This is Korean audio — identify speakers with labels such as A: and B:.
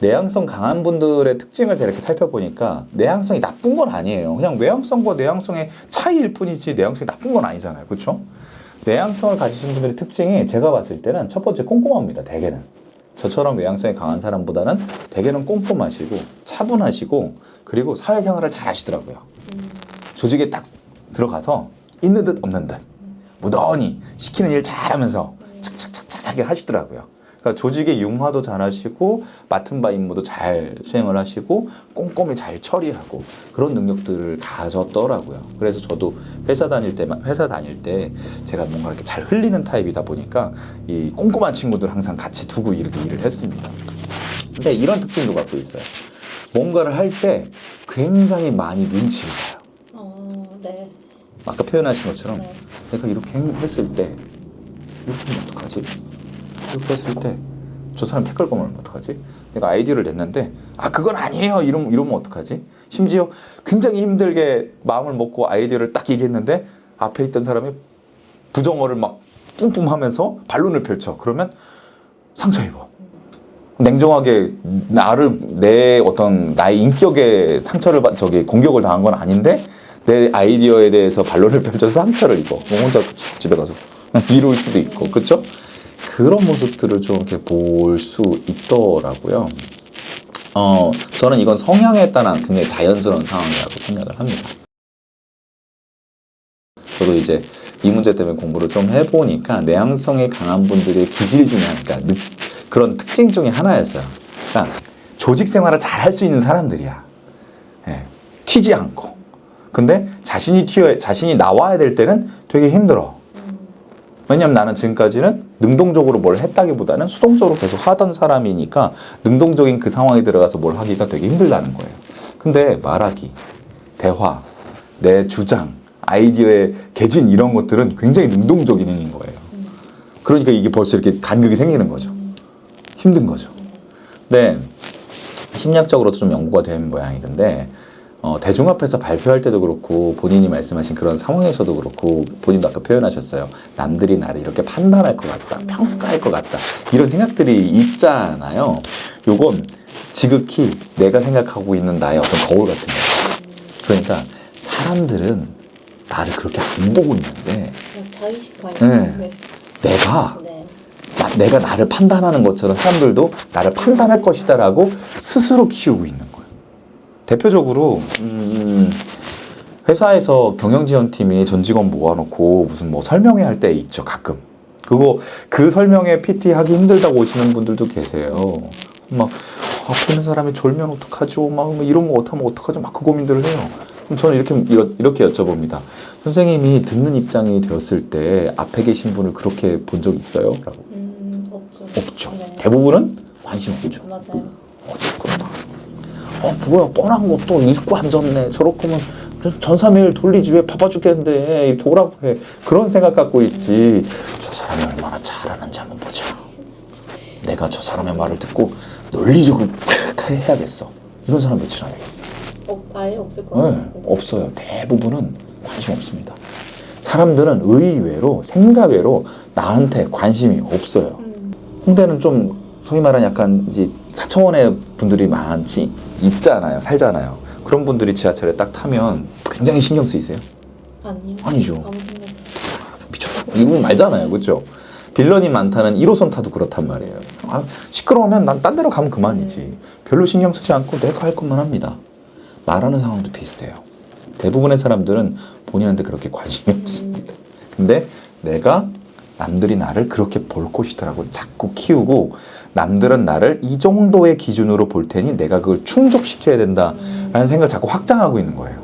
A: 내향성 강한 분들의 특징을 제가 이렇게 살펴보니까 내향성이 나쁜 건 아니에요. 그냥 외향성과 내향성의 차이일 뿐이지 내향성이 나쁜 건 아니잖아요. 그렇죠? 내향성을 가지신 분들의 특징이 제가 봤을 때는 첫 번째 꼼꼼합니다. 대개는. 저처럼 외향성이 강한 사람보다는 대개는 꼼꼼하시고 차분하시고 그리고 사회생활을 잘 하시더라고요. 조직에 딱 들어가서 있는 듯 없는 듯 무던히 시키는 일 잘하면서 착착착착하게 하시더라고요. 그러니까 조직의 융화도 잘 하시고 맡은 바 임무도 잘 수행을 하시고 꼼꼼히 잘 처리하고 그런 능력들을 가졌더라고요. 그래서 저도 회사 다닐 때 제가 뭔가 이렇게 잘 흘리는 타입이다 보니까 이 꼼꼼한 친구들 항상 같이 두고 이렇게 일을 했습니다. 근데 이런 특징도 갖고 있어요. 뭔가를 할 때 굉장히 많이 눈치를 봐요.
B: 네.
A: 아까 표현하신 것처럼
B: 네.
A: 내가 이렇게 했을 때 이렇게 하면 어떡하지? 이렇게 했을 때 저 사람 태클 거면 어떡하지? 내가 아이디어를 냈는데 그건 아니에요 이러면 어떡하지? 심지어 굉장히 힘들게 마음을 먹고 아이디어를 딱 얘기했는데 앞에 있던 사람이 부정어를 막 뿜뿜하면서 반론을 펼쳐. 그러면 상처 입어. 냉정하게 나의 인격에 공격을 당한 건 아닌데 내 아이디어에 대해서 반론을 펼쳐서 상처를 입어. 혼자 집에 가서 미룰 수도 있고, 그렇죠? 그런 모습들을 좀 이렇게 볼 수 있더라고요. 저는 이건 성향에 따른 굉장히 자연스러운 상황이라고 생각을 합니다. 저도 이제 이 문제 때문에 공부를 좀 해보니까 내향성이 강한 분들의 기질 중에 그러니까 그런 특징 중에 하나였어요. 그러니까 조직 생활을 잘 할 수 있는 사람들이야. 예, 튀지 않고. 근데 자신이 나와야 될 때는 되게 힘들어. 왜냐면 나는 지금까지는 능동적으로 뭘 했다기보다는 수동적으로 계속 하던 사람이니까 능동적인 그 상황에 들어가서 뭘 하기가 되게 힘들다는 거예요. 근데 말하기, 대화, 내 주장, 아이디어의 개진 이런 것들은 굉장히 능동적인 행위인 거예요. 그러니까 이게 벌써 이렇게 간극이 생기는 거죠. 힘든 거죠. 근데 심리학적으로도 좀 연구가 된 모양이던데 대중 앞에서 발표할 때도 그렇고 본인이 말씀하신 그런 상황에서도 그렇고 본인도 아까 표현하셨어요. 남들이 나를 이렇게 판단할 것 같다. 평가할 것 같다. 이런 생각들이 있잖아요. 요건 지극히 내가 생각하고 있는 나의 어떤 거울 같은 거예요. 그러니까 사람들은 나를 그렇게 안 보고 있는데
B: 자의식화예요.
A: 네. 내가 나를 판단하는 것처럼 사람들도 나를 판단할 것이다 라고 스스로 키우고 있는 거예요. 대표적으로 회사에서 경영지원팀이 전 직원 모아놓고 무슨 뭐 설명회 할 때 있죠. 가끔 그 설명회 PT 하기 힘들다고 오시는 분들도 계세요. 막 앞에 있는 사람이 졸면 어떡하죠? 막 이런 거 어떡하면 어떡하죠? 막 그 고민들을 해요. 그럼 저는 이렇게 여쭤봅니다. 선생님이 듣는 입장이 되었을 때 앞에 계신 분을 그렇게 본 적 있어요? 라고. 없죠.
B: 네.
A: 대부분은 관심 없죠.
B: 맞아요.
A: 그러다. 뭐야 뻔한 것도 읽고 앉았네. 저렇게 하면 전사메일 돌리지 왜 바빠 죽겠는데 이렇게 오라고 해. 그런 생각 갖고 있지. 저 사람이 얼마나 잘하는지 한번 보자. 내가 저 사람의 말을 듣고 논리적으로 팍 해야겠어. 이런 사람 며칠 안 되겠어.
B: 아예 없을 것 같아요.
A: 네, 없어요. 대부분은 관심 없습니다. 사람들은 의외로 생각외로 나한테 관심이 없어요. 홍대는 좀 소위 말하는 약간 이제 4차원의 분들이 있잖아요. 살잖아요. 그런 분들이 지하철에 딱 타면 굉장히 신경 쓰이세요?
B: 아니요.
A: 아니죠.
B: 아무 생각
A: 미쳤다고 이러면 말잖아요. 그렇죠? 빌런이 많다는 1호선 타도 그렇단 말이에요. 시끄러우면 난 딴 데로 가면 그만이지. 별로 신경 쓰지 않고 내가 할 것만 합니다. 말하는 상황도 비슷해요. 대부분의 사람들은 본인한테 그렇게 관심이 없습니다. 근데 내가 남들이 나를 그렇게 볼 것이더라고 자꾸 키우고 남들은 나를 이 정도의 기준으로 볼 테니 내가 그걸 충족시켜야 된다라는 생각을 자꾸 확장하고 있는 거예요.